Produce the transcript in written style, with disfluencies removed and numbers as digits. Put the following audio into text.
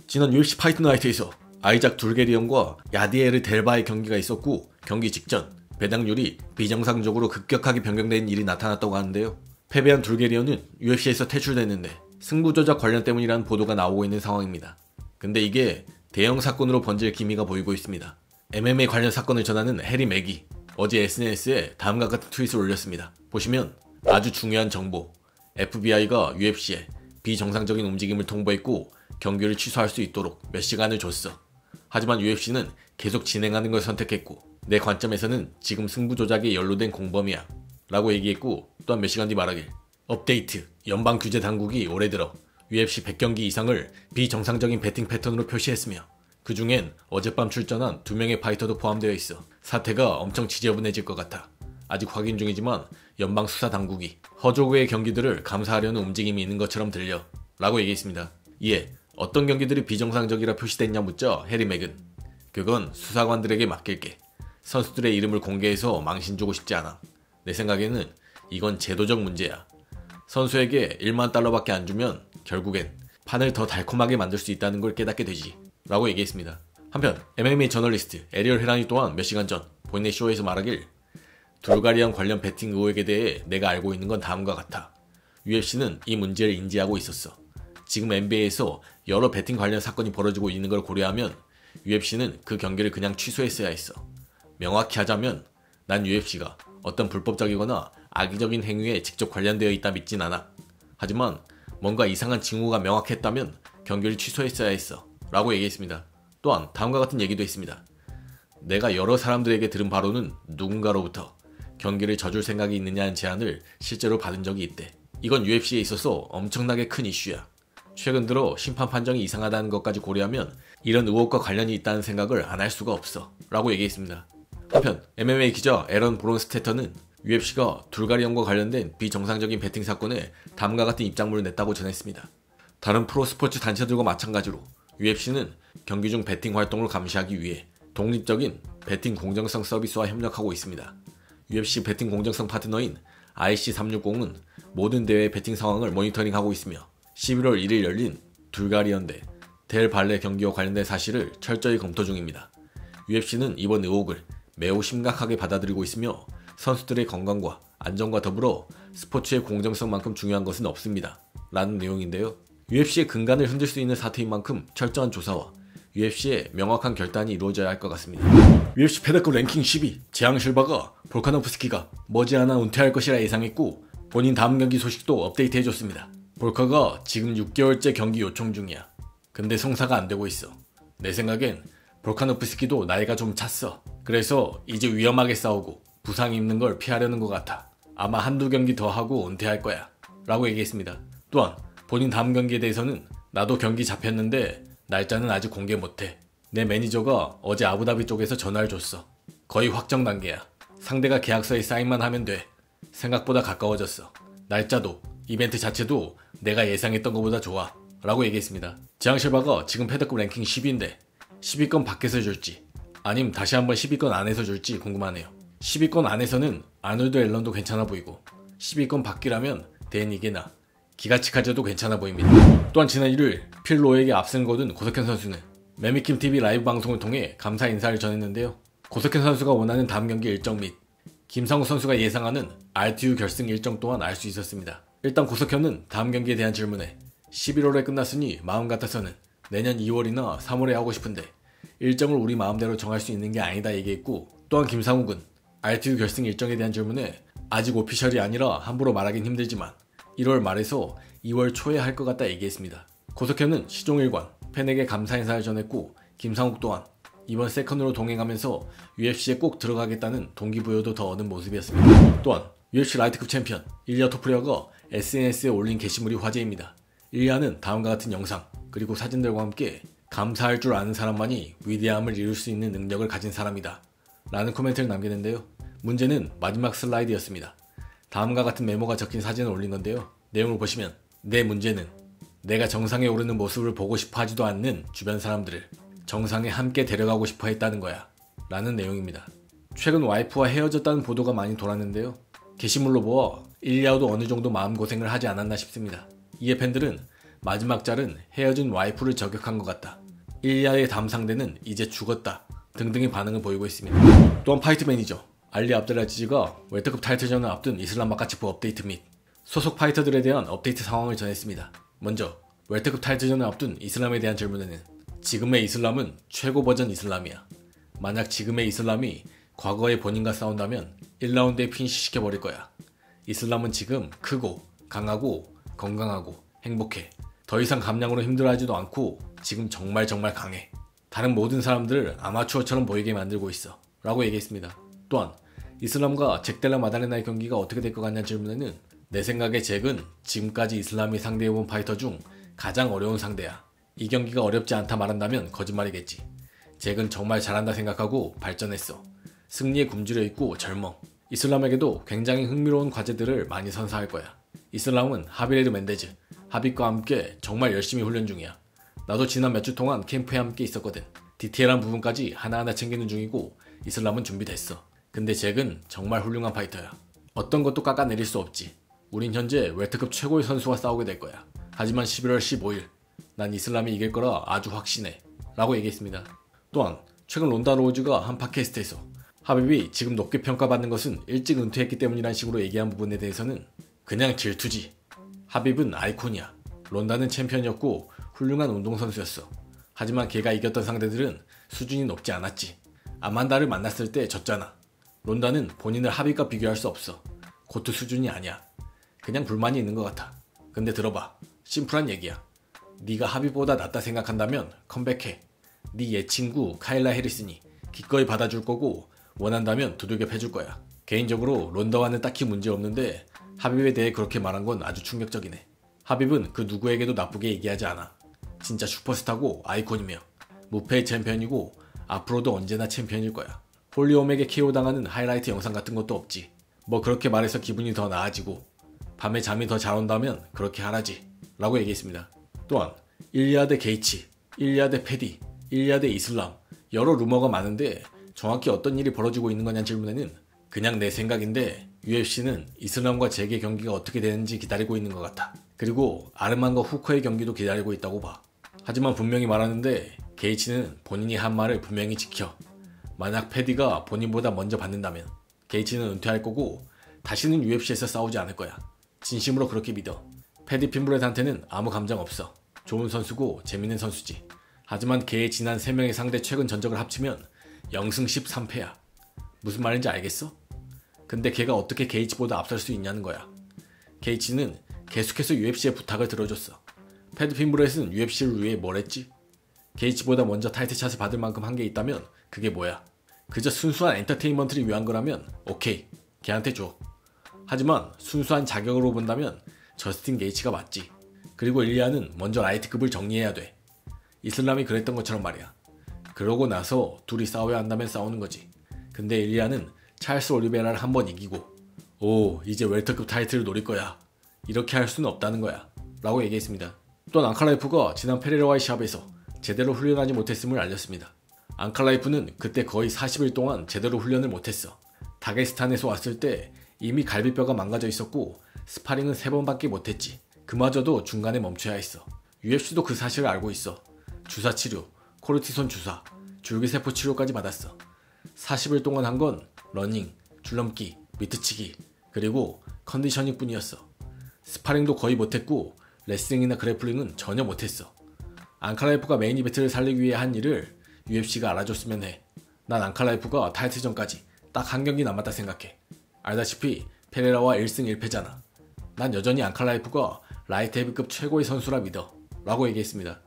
지난 UFC 파이트 나이트에서 아이작 둘게리언과 야디에르 델바의 경기가 있었고, 경기 직전 배당률이 비정상적으로 급격하게 변경된 일이 나타났다고 하는데요. 패배한 둘게리언은 UFC에서 퇴출됐는데 승부조작 관련 때문이라는 보도가 나오고 있는 상황입니다. 근데 이게 대형 사건으로 번질 기미가 보이고 있습니다. MMA 관련 사건을 전하는 해리 맥이 어제 SNS에 다음과 같은 트윗을 올렸습니다. 보시면 아주 중요한 정보. FBI가 UFC에 비정상적인 움직임을 통보했고 경기를 취소할 수 있도록 몇 시간을 줬어. 하지만 UFC는 계속 진행하는 걸 선택했고 내 관점에서는 지금 승부 조작에 연루된 공범이야 라고 얘기했고, 또한 몇 시간 뒤 말하길 업데이트. 연방 규제 당국이 올해 들어 UFC 100경기 이상을 비정상적인 배팅 패턴으로 표시했으며 그 중엔 어젯밤 출전한 2명의 파이터도 포함되어 있어 사태가 엄청 지저분해질 것 같아. 아직 확인 중이지만 연방 수사 당국이 허조그의 경기들을 감사하려는 움직임이 있는 것처럼 들려 라고 얘기했습니다. 이에 어떤 경기들이 비정상적이라 표시됐냐 묻자 해리 맥은 그건 수사관들에게 맡길게. 선수들의 이름을 공개해서 망신 주고 싶지 않아. 내 생각에는 이건 제도적 문제야. 선수에게 1만 달러밖에 안 주면 결국엔 판을 더 달콤하게 만들 수 있다는 걸 깨닫게 되지 라고 얘기했습니다. 한편 MMA 저널리스트 에리얼 헤란이 또한 몇 시간 전 본인의 쇼에서 말하길 둘가리안 관련 배팅 의혹에 대해 내가 알고 있는 건 다음과 같아. UFC는 이 문제를 인지하고 있었어. 지금 NBA에서 여러 배팅 관련 사건이 벌어지고 있는 걸 고려하면 UFC는 그 경기를 그냥 취소했어야 했어. 명확히 하자면 난 UFC가 어떤 불법적이거나 악의적인 행위에 직접 관련되어 있다 믿진 않아. 하지만 뭔가 이상한 징후가 명확했다면 경기를 취소했어야 했어 라고 얘기했습니다. 또한 다음과 같은 얘기도 했습니다. 내가 여러 사람들에게 들은 바로는 누군가로부터 경기를 져줄 생각이 있느냐는 제안을 실제로 받은 적이 있대. 이건 UFC에 있어서 엄청나게 큰 이슈야. 최근 들어 심판 판정이 이상하다는 것까지 고려하면 이런 의혹과 관련이 있다는 생각을 안 할 수가 없어 라고 얘기했습니다. 한편 MMA 기자 에런 브론스테터는 UFC가 둘가리언과 관련된 비정상적인 배팅 사건에 다음과 같은 입장문을 냈다고 전했습니다. 다른 프로스포츠 단체들과 마찬가지로 UFC는 경기 중 배팅 활동을 감시하기 위해 독립적인 배팅 공정성 서비스와 협력하고 있습니다. UFC 배팅 공정성 파트너인 IC360은 모든 대회 배팅 상황을 모니터링하고 있으며 11월 1일 열린 둘가리언 대 델 발레 경기와 관련된 사실을 철저히 검토 중입니다. UFC는 이번 의혹을 매우 심각하게 받아들이고 있으며 선수들의 건강과 안전과 더불어 스포츠의 공정성만큼 중요한 것은 없습니다 라는 내용인데요. UFC의 근간을 흔들 수 있는 사태인 만큼 철저한 조사와 UFC의 명확한 결단이 이루어져야 할 것 같습니다. UFC 패드급 랭킹 10위 재앙 실바가 볼카노프스키가 머지않아 은퇴할 것이라 예상했고 본인 다음 경기 소식도 업데이트해줬습니다. 볼카가 지금 6개월째 경기 요청 중이야. 근데 성사가 안되고 있어. 내 생각엔 볼카노프스키도 나이가 좀 찼어. 그래서 이제 위험하게 싸우고 부상 입는 걸 피하려는 것 같아. 아마 한두 경기 더 하고 은퇴할 거야 라고 얘기했습니다. 또한 본인 다음 경기에 대해서는 나도 경기 잡혔는데 날짜는 아직 공개 못해. 내 매니저가 어제 아부다비 쪽에서 전화를 줬어. 거의 확정 단계야. 상대가 계약서에 사인만 하면 돼. 생각보다 가까워졌어. 날짜도 이벤트 자체도 내가 예상했던 것보다 좋아 라고 얘기했습니다. 재앙 실바가 지금 패드급 랭킹 10위인데 10위권 밖에서 줄지 아님 다시 한번 10위권 안에서 줄지 궁금하네요. 10위권 안에서는 아놀드 앨런도 괜찮아 보이고 10위권 밖이라면 댄 이게나, 기가치카제도 괜찮아 보입니다. 또한 지난 1일 필 로에게 압승을 거둔 고석현 선수는 매미킴TV 라이브 방송을 통해 감사 인사를 전했는데요. 고석현 선수가 원하는 다음 경기 일정 및 김상욱 선수가 예상하는 RTU 결승 일정 또한 알 수 있었습니다. 일단 고석현은 다음 경기에 대한 질문에 11월에 끝났으니 마음 같아서는 내년 2월이나 3월에 하고 싶은데 일정을 우리 마음대로 정할 수 있는 게 아니다 얘기했고, 또한 김상욱은 RTU 결승 일정에 대한 질문에 아직 오피셜이 아니라 함부로 말하긴 힘들지만 1월 말에서 2월 초에 할 것 같다 얘기했습니다. 고석현은 시종일관 팬에게 감사 인사를 전했고, 김상욱 또한 이번 세컨으로 동행하면서 UFC에 꼭 들어가겠다는 동기부여도 더 얻은 모습이었습니다. 또한 UFC 라이트급 챔피언 일리아 토프리아가 SNS에 올린 게시물이 화제입니다. 일리아는 다음과 같은 영상 그리고 사진들과 함께 감사할 줄 아는 사람만이 위대함을 이룰 수 있는 능력을 가진 사람이다 라는 코멘트를 남겼는데요. 문제는 마지막 슬라이드였습니다. 다음과 같은 메모가 적힌 사진을 올린 건데요. 내용을 보시면 내 문제는 내가 정상에 오르는 모습을 보고 싶어 하지도 않는 주변 사람들을 정상에 함께 데려가고 싶어 했다는 거야 라는 내용입니다. 최근 와이프와 헤어졌다는 보도가 많이 돌았는데요. 게시물로 보아 일리아도 어느 정도 마음고생을 하지 않았나 싶습니다. 이에 팬들은 마지막 짤은 헤어진 와이프를 저격한 것 같다, 일리아의 다음 상대는 이제 죽었다 등등의 반응을 보이고 있습니다. 또한 파이트 매니저 알리 압델라지즈가 웰터급 타이틀전을 앞둔 이슬람 마카치프 업데이트 및 소속 파이터들에 대한 업데이트 상황을 전했습니다. 먼저 웰터급 타이틀전을 앞둔 이슬람에 대한 질문에는 지금의 이슬람은 최고 버전 이슬람이야. 만약 지금의 이슬람이 과거의 본인과 싸운다면 1라운드에 핀시시켜버릴 거야. 이슬람은 지금 크고 강하고 건강하고 행복해. 더 이상 감량으로 힘들어하지도 않고 지금 정말 강해. 다른 모든 사람들을 아마추어처럼 보이게 만들고 있어 라고 얘기했습니다. 또한 이슬람과 잭 델라 마다레나의 경기가 어떻게 될 것 같냐는 질문에는 내 생각에 잭은 지금까지 이슬람이 상대해본 파이터 중 가장 어려운 상대야. 이 경기가 어렵지 않다 말한다면 거짓말이겠지. 잭은 정말 잘한다 생각하고 발전했어. 승리에 굶주려 있고 젊어. 이슬람에게도 굉장히 흥미로운 과제들을 많이 선사할 거야. 이슬람은 하비레드 멘데즈, 하빗과 함께 정말 열심히 훈련 중이야. 나도 지난 몇 주 동안 캠프에 함께 있었거든. 디테일한 부분까지 하나하나 챙기는 중이고 이슬람은 준비됐어. 근데 잭은 정말 훌륭한 파이터야. 어떤 것도 깎아내릴 수 없지. 우린 현재 웰터급 최고의 선수와 싸우게 될 거야. 하지만 11월 15일 난 이슬람이 이길 거라 아주 확신해 라고 얘기했습니다. 또한 최근 론다 로우즈가 한 팟캐스트에서 하빕이 지금 높게 평가받는 것은 일찍 은퇴했기 때문이란 식으로 얘기한 부분에 대해서는 그냥 질투지. 하빕은 아이콘이야. 론다는 챔피언이었고 훌륭한 운동선수였어. 하지만 걔가 이겼던 상대들은 수준이 높지 않았지. 아만다를 만났을 때 졌잖아. 론다는 본인을 하빕과 비교할 수 없어. 고트 수준이 아니야. 그냥 불만이 있는 것 같아. 근데 들어봐. 심플한 얘기야. 네가 하빕보다 낫다 생각한다면 컴백해. 네 옛친구 카일라 해리슨이 기꺼이 받아줄 거고 원한다면 두들겨 패줄 거야. 개인적으로 론다와는 딱히 문제 없는데 하빕에 대해 그렇게 말한 건 아주 충격적이네. 하빕은 그 누구에게도 나쁘게 얘기하지 않아. 진짜 슈퍼스타고 아이콘이며 무패의 챔피언이고 앞으로도 언제나 챔피언일 거야. 홀리홈에게 KO 당하는 하이라이트 영상 같은 것도 없지. 뭐 그렇게 말해서 기분이 더 나아지고 밤에 잠이 더 잘 온다면 그렇게 하라지 라고 얘기했습니다. 또한 일리아 대 게이치, 일리아 대 패디, 일리아 대 이슬람 여러 루머가 많은데 정확히 어떤 일이 벌어지고 있는 거냐는 질문에는 그냥 내 생각인데 UFC는 이슬람과 잭의 경기가 어떻게 되는지 기다리고 있는 것 같아. 그리고 아르만과 후커의 경기도 기다리고 있다고 봐. 하지만 분명히 말하는데 게이치는 본인이 한 말을 분명히 지켜. 만약 패디가 본인보다 먼저 받는다면 게이치는 은퇴할 거고 다시는 UFC에서 싸우지 않을 거야. 진심으로 그렇게 믿어. 패디 핀브렛한테는 아무 감정 없어. 좋은 선수고 재밌는 선수지. 하지만 걔의 지난 3명의 상대 최근 전적을 합치면 0승 13패야. 무슨 말인지 알겠어? 근데 걔가 어떻게 게이치보다 앞설 수 있냐는 거야. 게이치는 계속해서 UFC에 부탁을 들어줬어. 패디 핀브렛은 UFC를 위해 뭘 했지? 게이치보다 먼저 타이틀샷을 받을 만큼 한 게 있다면 그게 뭐야? 그저 순수한 엔터테인먼트를 위한 거라면 오케이, 걔한테 줘. 하지만 순수한 자격으로 본다면 저스틴 게이치가 맞지. 그리고 일리아는 먼저 라이트급을 정리해야 돼. 이슬람이 그랬던 것처럼 말이야. 그러고 나서 둘이 싸워야 한다면 싸우는 거지. 근데 일리아는 찰스 올리베라를 한 번 이기고 오, 이제 웰터급 타이틀을 노릴 거야. 이렇게 할 수는 없다는 거야 라고 얘기했습니다. 또한 앙칼라이프가 지난 페레라와의 시합에서 제대로 훈련하지 못했음을 알렸습니다. 앙칼라이프는 그때 거의 40일 동안 제대로 훈련을 못했어. 다게스탄에서 왔을 때 이미 갈비뼈가 망가져 있었고 스파링은 3번밖에 못했지. 그마저도 중간에 멈춰야 했어. UFC도 그 사실을 알고 있어. 주사 치료, 코르티손 주사, 줄기세포 치료까지 받았어. 40일 동안 한 건 러닝, 줄넘기, 미트치기, 그리고 컨디셔닝 뿐이었어. 스파링도 거의 못했고 레슬링이나 그래플링은 전혀 못했어. 앙칼라이프가 메인 이벤트를 살리기 위해 한 일을 UFC가 알아줬으면 해. 난 앙칼라이프가 타이틀전까지 딱 한 경기 남았다 생각해. 알다시피 페레라와 1승 1패잖아. 난 여전히 앙칼라이프가 라이트 헤비급 최고의 선수라 믿어 라고 얘기했습니다.